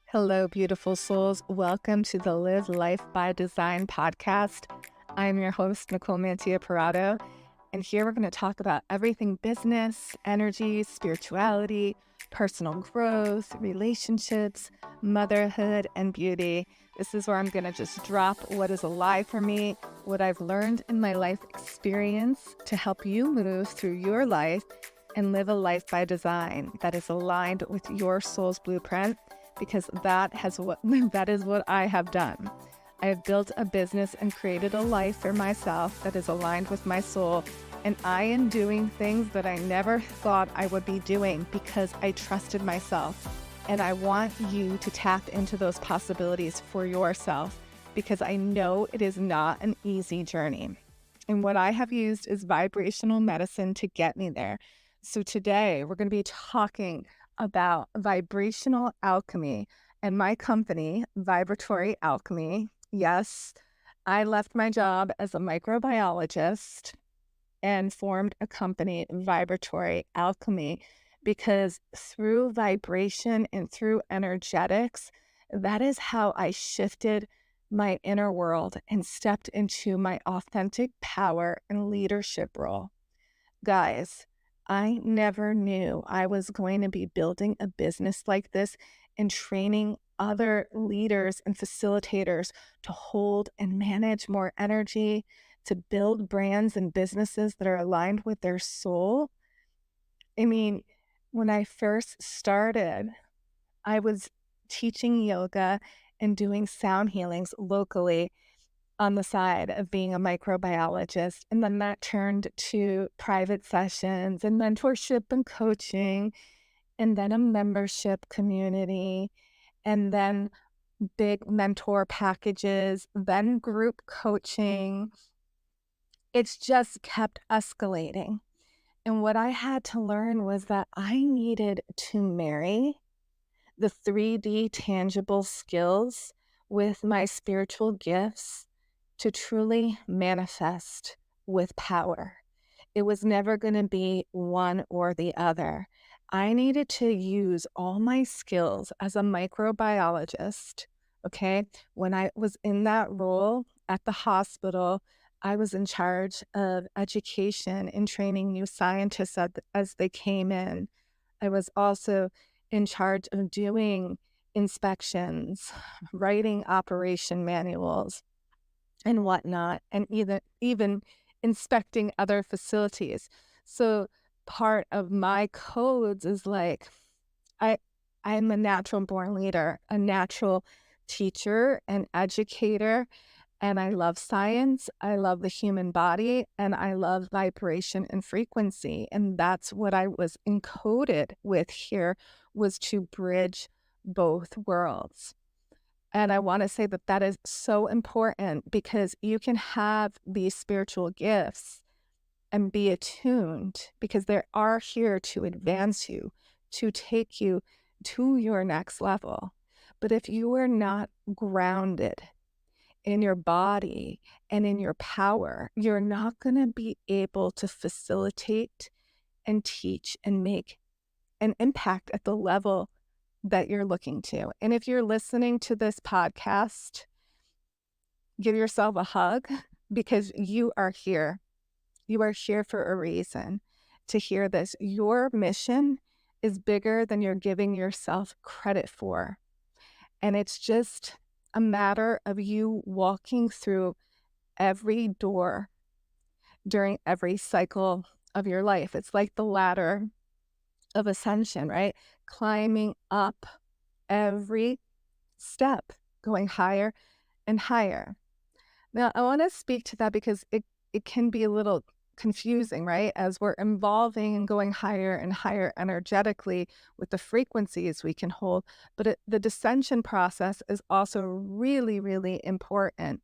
Hello, beautiful souls. Welcome to the Live Life by Design podcast. I'm your host, Nicole Mantia-Parado, and here we're going to talk about everything business, energy, spirituality, personal growth, relationships, motherhood, and beauty. This is where I'm going to just drop what is alive for me, what I've learned in my life experience to help you move through your life and live a life by design that is aligned with your soul's blueprint, because that is what I have done. I have built a business and created a life for myself that is aligned with my soul, and I am doing things that I never thought I would be doing because I trusted myself. And I want you to tap into those possibilities for yourself, because I know it is not an easy journey. And what I have used is vibrational medicine to get me there. So today we're going to be talking about vibrational alchemy and my company, Vibratory Alchemy. Yes, I left my job as a microbiologist and formed a company, Vibratory Alchemy, because through vibration and through energetics, that is how I shifted my inner world and stepped into my authentic power and leadership role. Guys, I never knew I was going to be building a business like this and training other leaders and facilitators to hold and manage more energy, to build brands and businesses that are aligned with their soul. I mean, when I first started, I was teaching yoga and doing sound healings locally on the side of being a microbiologist. And then that turned to private sessions and mentorship and coaching, and then a membership community, and then big mentor packages, then group coaching. It's just kept escalating. And what I had to learn was that I needed to marry the 3D tangible skills with my spiritual gifts to truly manifest with power. It was never going to be one or the other. I needed to use all my skills as a microbiologist. Okay. When I was in that role at the hospital, I was in charge of education and training new scientists as they came in. I was also in charge of doing inspections, writing operation manuals, and whatnot, and even inspecting other facilities. So part of my codes is like, I'm a natural born leader, a natural teacher and educator, and I love science, I love the human body, and I love vibration and frequency. And that's what I was encoded with here, was to bridge both worlds. And I want to say that that is so important, because you can have these spiritual gifts and be attuned, because they are here to advance you, to take you to your next level. But if you are not grounded in your body and in your power, you're not going to be able to facilitate and teach and make an impact at the level that you're looking to. And if you're listening to this podcast, give yourself a hug, because you are here. You are here for a reason to hear this. Your mission is bigger than you're giving yourself credit for. And it's just a matter of you walking through every door during every cycle of your life. It's like the ladder of ascension, right? Climbing up every step, going higher and higher. Now, I want to speak to that because it can be a little confusing, right? As we're evolving and going higher and higher energetically with the frequencies we can hold. But the descension process is also really, really important,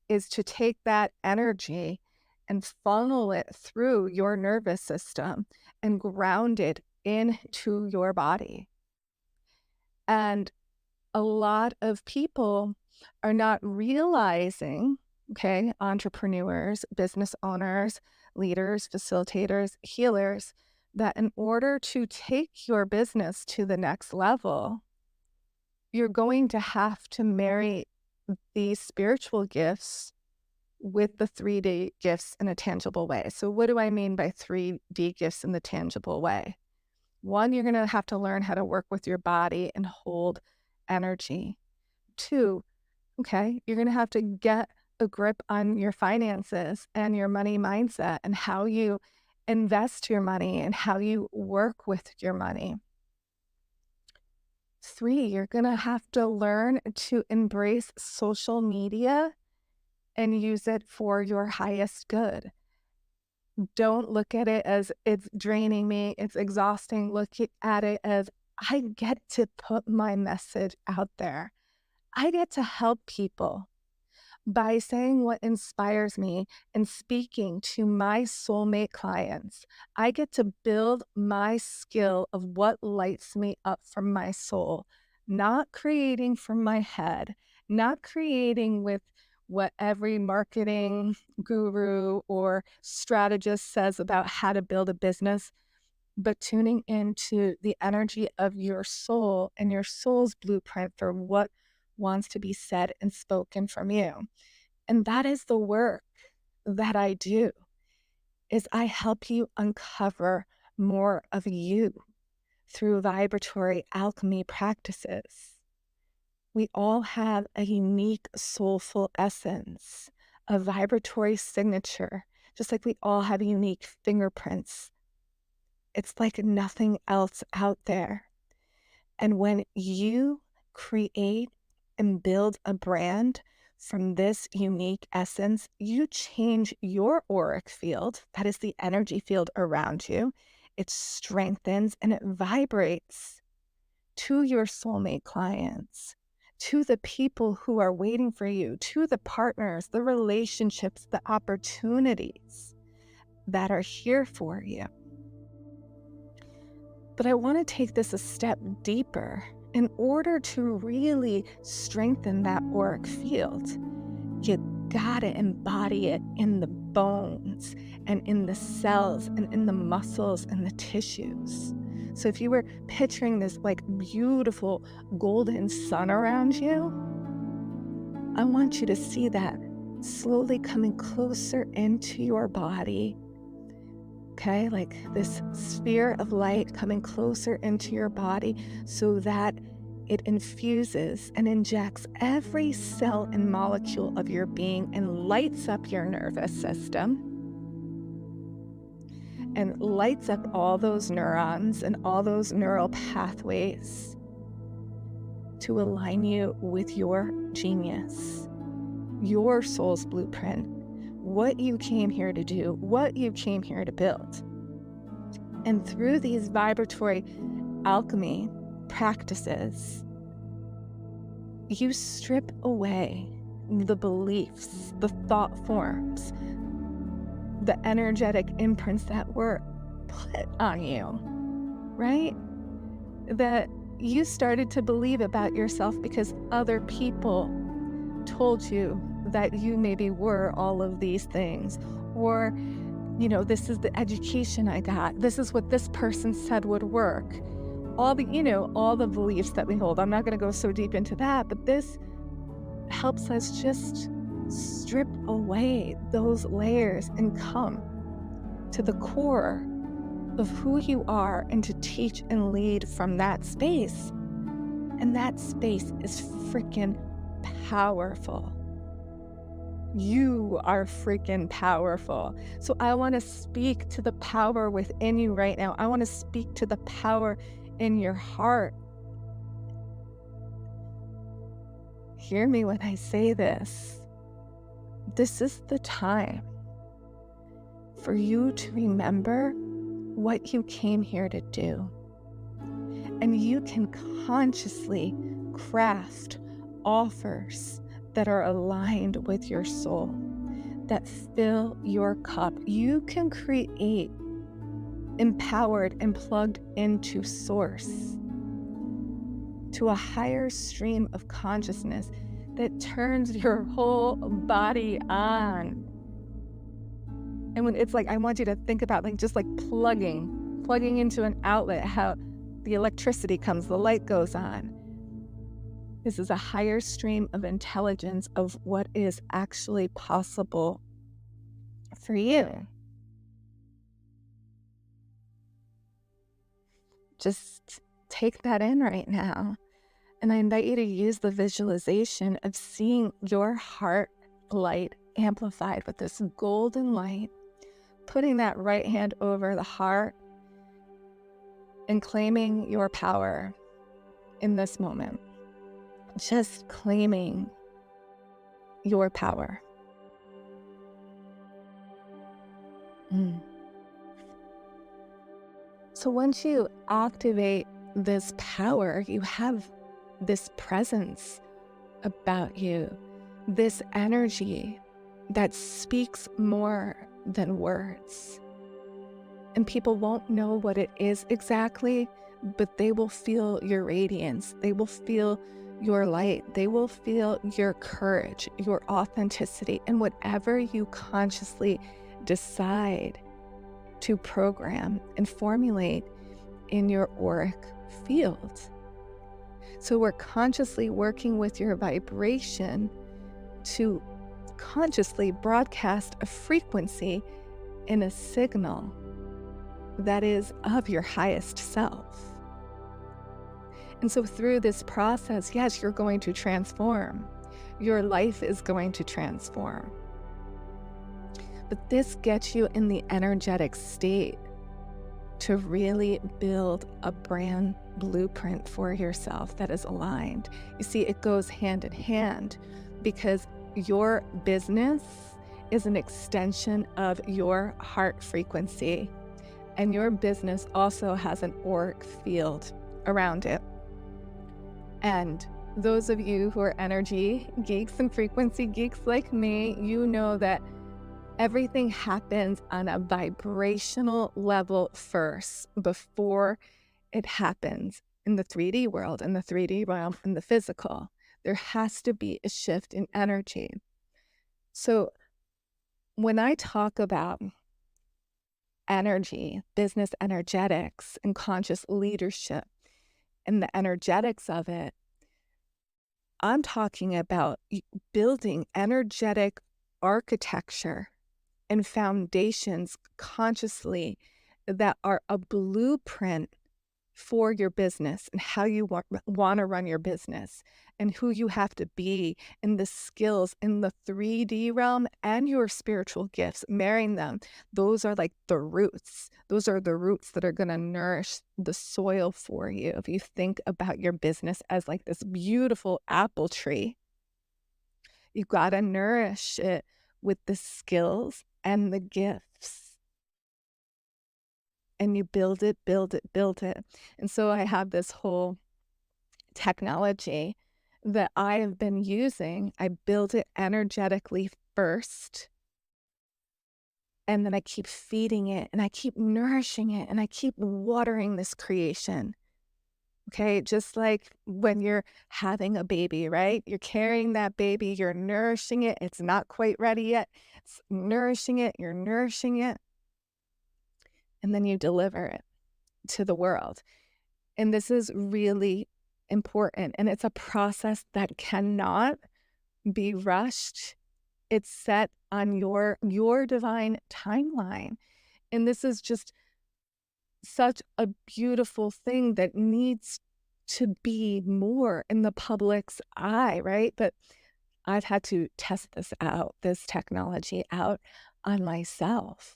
is to take that energy and funnel it through your nervous system and ground it into your body. And a lot of people are not realizing, okay, entrepreneurs, business owners, leaders, facilitators, healers, that in order to take your business to the next level, you're going to have to marry these spiritual gifts with the 3D gifts in a tangible way. So what do I mean by 3D gifts in the tangible way? One, you're going to have to learn how to work with your body and hold energy. Two, okay, you're going to have to get a grip on your finances and your money mindset and how you invest your money and how you work with your money. Three, you're going to have to learn to embrace social media and use it for your highest good. Don't look at it as it's draining me, it's exhausting. Look at it as I get to put my message out there. I get to help people by saying what inspires me and speaking to my soulmate clients. I get to build my skill of what lights me up from my soul, not creating from my head, not creating with what every marketing guru or strategist says about how to build a business, but tuning into the energy of your soul and your soul's blueprint for what wants to be said and spoken from you. And that is the work that I do, is I help you uncover more of you through vibratory alchemy practices. We all have a unique soulful essence, a vibratory signature, just like we all have unique fingerprints. It's like nothing else out there. And when you create and build a brand from this unique essence, you change your auric field, that is the energy field around you. It strengthens and it vibrates to your soulmate clients, to the people who are waiting for you, to the partners, the relationships, the opportunities that are here for you. But I want to take this a step deeper. In order to really strengthen that auric field, you gotta embody it in the bones and in the cells and in the muscles and the tissues. So if you were picturing this like beautiful golden sun around you, I want you to see that slowly coming closer into your body. Okay, like this sphere of light coming closer into your body so that it infuses and injects every cell and molecule of your being and lights up your nervous system and lights up all those neurons and all those neural pathways to align you with your genius, your soul's blueprint, what you came here to do, what you came here to build. And through these vibratory alchemy practices, you strip away the beliefs, the thought forms, the energetic imprints that were put on you, right? That you started to believe about yourself because other people told you that you maybe were all of these things, or, this is the education I got. This is what this person said would work. All the beliefs that we hold. I'm not going to go so deep into that, but this helps us just strip away those layers and come to the core of who you are and to teach and lead from that space. And that space is freaking powerful. You are freaking powerful. So I want to speak to the power within you right now. I want to speak to the power in your heart. Hear me when I say this. This is the time for you to remember what you came here to do. And you can consciously craft offers that are aligned with your soul, that fill your cup. You can create empowered and plugged into source, to a higher stream of consciousness that turns your whole body on. And when it's like, I want you to think about just like plugging into an outlet, how the electricity comes, the light goes on. This is a higher stream of intelligence of what is actually possible for you. Just take that in right now. And I invite you to use the visualization of seeing your heart light amplified with this golden light, putting that right hand over the heart and claiming your power in this moment. Just claiming your power. So once you activate this power, you have this presence about you, this energy that speaks more than words. And people won't know what it is exactly, but they will feel your radiance. They will feel your light. They will feel your courage, your authenticity, and whatever you consciously decide to program and formulate in your auric field. So we're consciously working with your vibration to consciously broadcast a frequency in a signal that is of your highest self. And so through this process, yes, you're going to transform. Your life is going to transform. But this gets you in the energetic state to really build a brand blueprint for yourself that is aligned. You see, it goes hand in hand because your business is an extension of your heart frequency, and your business also has an auric field around it. And those of you who are energy geeks and frequency geeks like me, you know that everything happens on a vibrational level first before it happens in the 3D world, in the 3D realm, in the physical. There has to be a shift in energy. So when I talk about energy, business energetics, and conscious leadership, and the energetics of it, I'm talking about building energetic architecture and foundations consciously that are a blueprint for your business and how you want to run your business and who you have to be, and the skills in the 3D realm and your spiritual gifts, marrying them. Those are like the roots. Those are the roots that are going to nourish the soil for you. If you think about your business as like this beautiful apple tree, you got to nourish it with the skills and the gifts. And you build it, build it, build it. And so I have this whole technology that I have been using. I build it energetically first. And then I keep feeding it and I keep nourishing it and I keep watering this creation. Okay, just like when you're having a baby, right? You're carrying that baby, you're nourishing it. It's not quite ready yet. It's nourishing it, you're nourishing it. And then you deliver it to the world. And this is really important. And it's a process that cannot be rushed. It's set on your divine timeline. And this is just such a beautiful thing that needs to be more in the public's eye, right? But I've had to test this technology out on myself.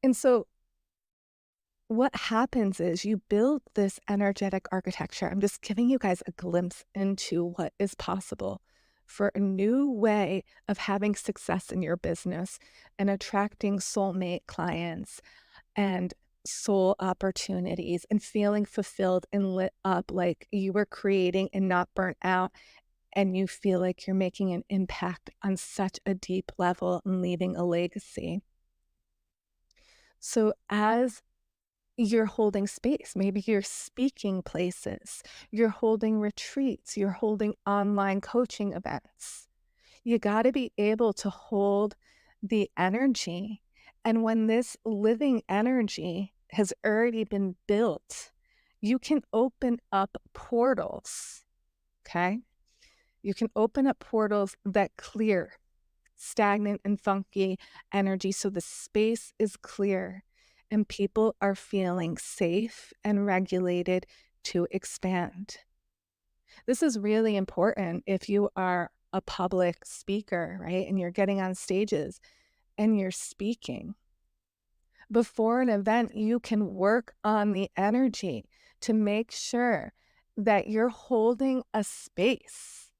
And so what happens is you build this energetic architecture. I'm just giving you guys a glimpse into what is possible for a new way of having success in your business and attracting soulmate clients and soul opportunities and feeling fulfilled and lit up like you were creating and not burnt out, and you feel like you're making an impact on such a deep level and leaving a legacy. So as you're holding space, maybe you're speaking places, you're holding retreats, you're holding online coaching events, you got to be able to hold the energy. And when this living energy has already been built, you can open up portals, okay? You can open up portals that clear stagnant and funky energy so the space is clear and people are feeling safe and regulated to expand. This is really important if you are a public speaker, right? And you're getting on stages and you're speaking. Before an event, you can work on the energy to make sure that you're holding a space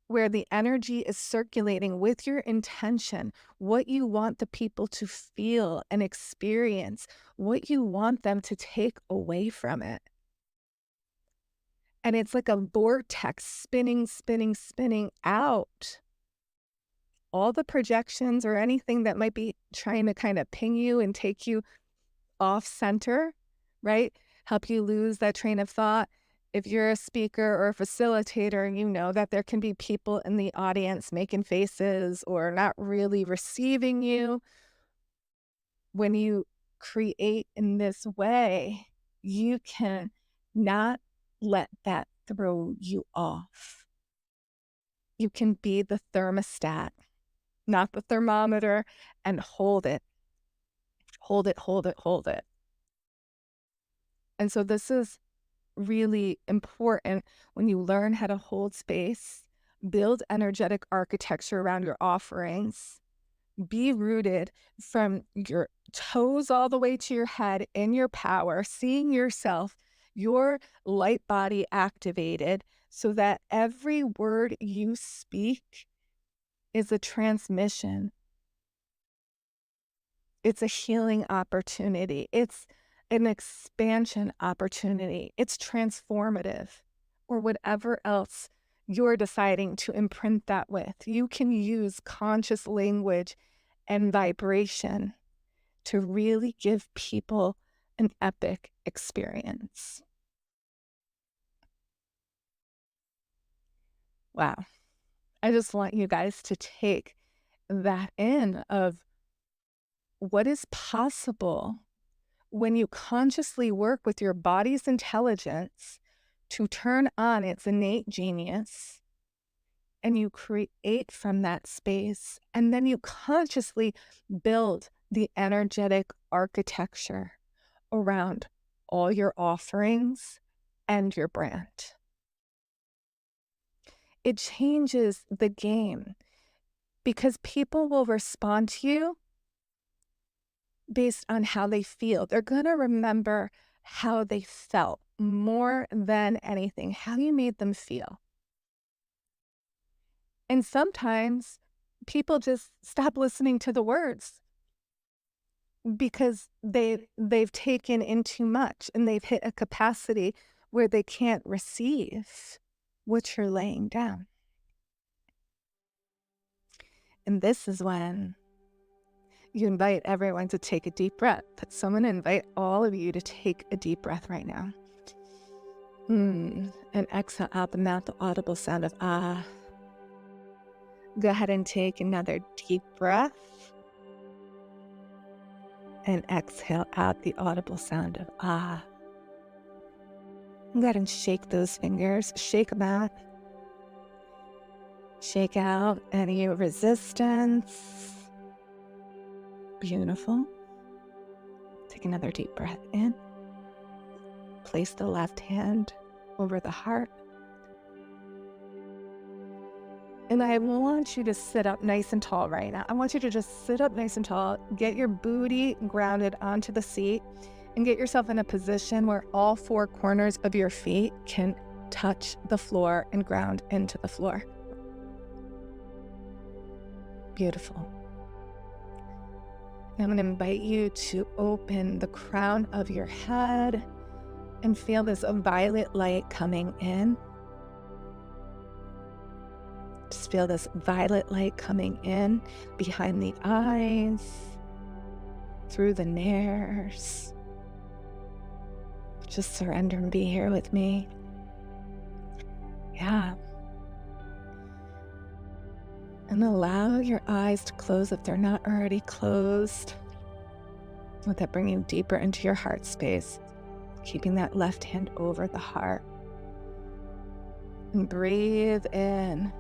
where the energy is circulating with your intention, what you want the people to feel and experience, what you want them to take away from it. And it's like a vortex spinning, spinning, spinning out. All the projections or anything that might be trying to kind of ping you and take you off center, right? Help you lose that train of thought. If you're a speaker or a facilitator, you know that there can be people in the audience making faces or not really receiving you. When you create in this way, you can not let that throw you off. You can be the thermostat, not the thermometer, and hold it. Hold it, hold it, hold it. And so this is really important when you learn how to hold space, build energetic architecture around your offerings, be rooted from your toes all the way to your head in your power, seeing yourself, your light body activated so that every word you speak is a transmission. It's a healing opportunity. It's an expansion opportunity. It's transformative, or whatever else you're deciding to imprint that with. You can use conscious language and vibration to really give people an epic experience. Wow. I just want you guys to take that in of what is possible when you consciously work with your body's intelligence to turn on its innate genius, and you create from that space, and then you consciously build the energetic architecture around all your offerings and your brand. It changes the game because people will respond to you based on how they feel. They're going to remember how they felt more than anything, how you made them feel. And sometimes people just stop listening to the words because they've taken in too much and they've hit a capacity where they can't receive what you're laying down. And this is when you invite everyone to take a deep breath. So I'm going to invite all of you to take a deep breath right now. And exhale out the mouth, the audible sound of ah. Go ahead and take another deep breath. And exhale out the audible sound of ah. Go ahead and shake those fingers. Shake them out. Shake out any resistance. Beautiful. Take another deep breath in. Place the left hand over the heart. And I want you to sit up nice and tall right now. I want you to just sit up nice and tall, get your booty grounded onto the seat, and get yourself in a position where all four corners of your feet can touch the floor and ground into the floor. Beautiful. I'm going to invite you to open the crown of your head and feel this violet light coming in. Just feel this violet light coming in behind the eyes, through the nares. Just surrender and be here with me. Yeah. And allow your eyes to close if they're not already closed. Let that bring you deeper into your heart space, keeping that left hand over the heart. And breathe in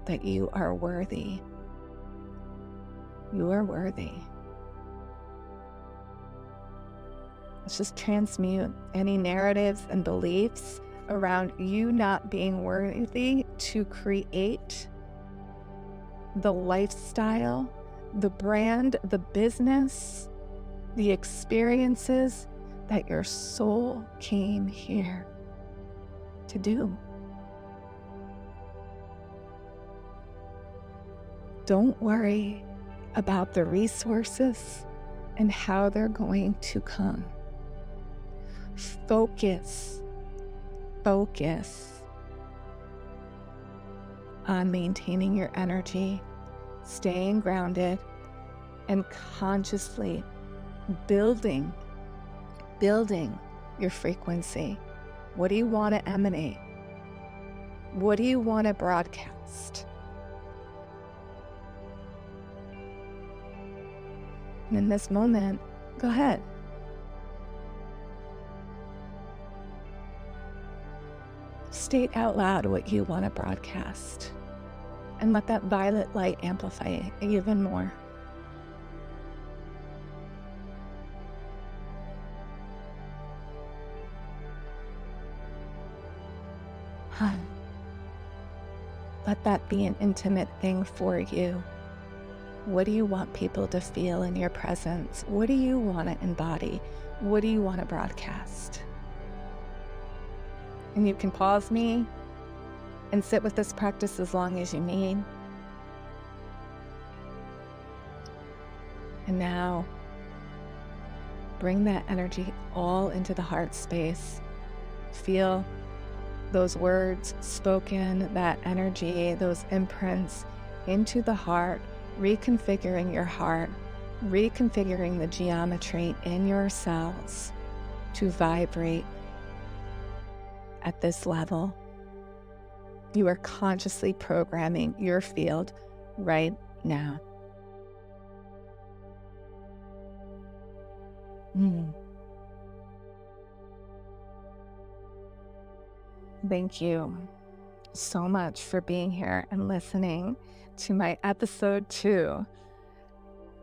that you are worthy. You are worthy. Let's just transmute any narratives and beliefs around you not being worthy to create the lifestyle, the brand, the business, the experiences that your soul came here to do. Don't worry about the resources and how they're going to come. Focus on maintaining your energy, staying grounded, and consciously building your frequency. What do you want to emanate? What do you want to broadcast? And in this moment, go ahead. State out loud what you want to broadcast and let that violet light amplify it even more. Let that be an intimate thing for you. What do you want people to feel in your presence? What do you want to embody? What do you want to broadcast? And you can pause me and sit with this practice as long as you need. And now, bring that energy all into the heart space. Feel those words spoken, that energy, those imprints into the heart, reconfiguring your heart, reconfiguring the geometry in your cells to vibrate at this level. You are consciously programming your field right now. Thank you so much for being here and listening to my episode 2.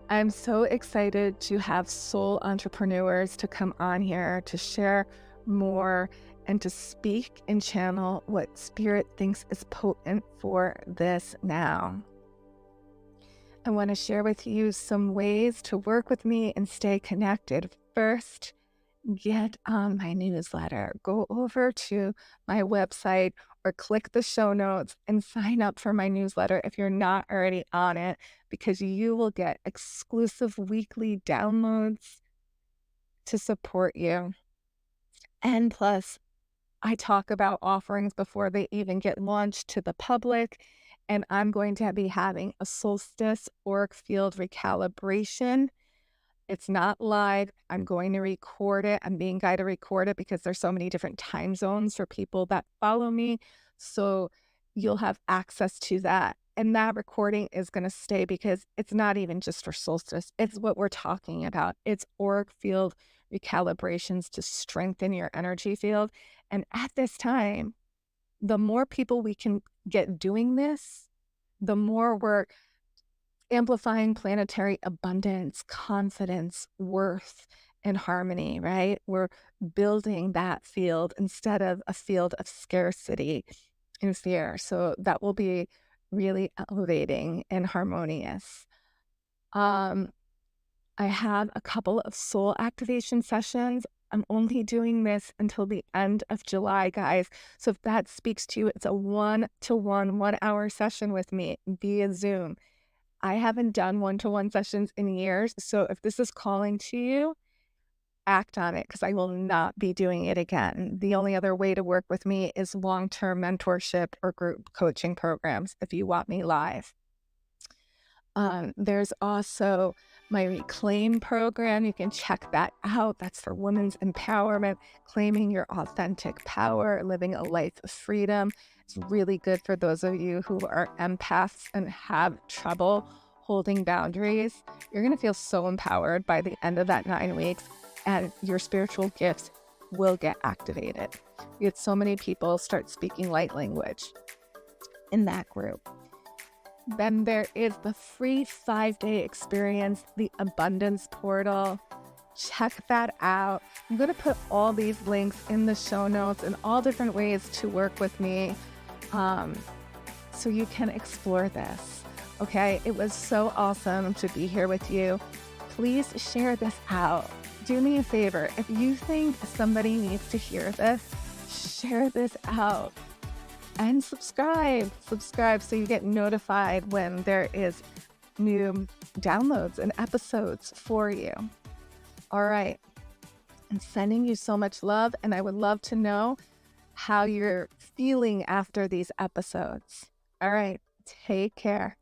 I'm so excited to have soul entrepreneurs to come on here to share more and to speak and channel what Spirit thinks is potent for this now. I want to share with you some ways to work with me and stay connected. First, get on my newsletter. Go over to my website or click the show notes and sign up for my newsletter if you're not already on it, because you will get exclusive weekly downloads to support you. And plus, I talk about offerings before they even get launched to the public. And I'm going to be having a solstice auric field recalibration. It's not live. I'm going to record it. I'm being guided to record it because there's so many different time zones for people that follow me. So you'll have access to that. And that recording is going to stay because it's not even just for solstice. It's what we're talking about. It's auric field recalibrations to strengthen your energy field. And at this time, the more people we can get doing this, the more we're amplifying planetary abundance, confidence, worth, and harmony, right? We're building that field instead of a field of scarcity and fear. So that will be really elevating and harmonious. I have a couple of soul activation sessions. I'm only doing this until the end of July, guys. So if that speaks to you, it's a 1-to-1, 1 hour session with me via Zoom. I haven't done 1-to-1 sessions in years. So if this is calling to you, act on it, because I will not be doing it again. The only other way to work with me is long-term mentorship or group coaching programs if you want me live. There's also my Reclaim program. You can check that out. That's for women's empowerment, claiming your authentic power, living a life of freedom. It's really good for those of you who are empaths and have trouble holding boundaries. You're going to feel so empowered by the end of that 9 weeks, and your spiritual gifts will get activated. We had so many people start speaking light language in that group. Then there is the free 5-day experience, the Abundance Portal. Check that out. I'm going to put all these links in the show notes and all different ways to work with me, so you can explore this. Okay, it was so awesome to be here with you. Please share this out. Do me a favor. If you think somebody needs to hear this, share this out. And subscribe so you get notified when there is new downloads and episodes for you. All right. I'm sending you so much love, and I would love to know how you're feeling after these episodes. All right. Take care.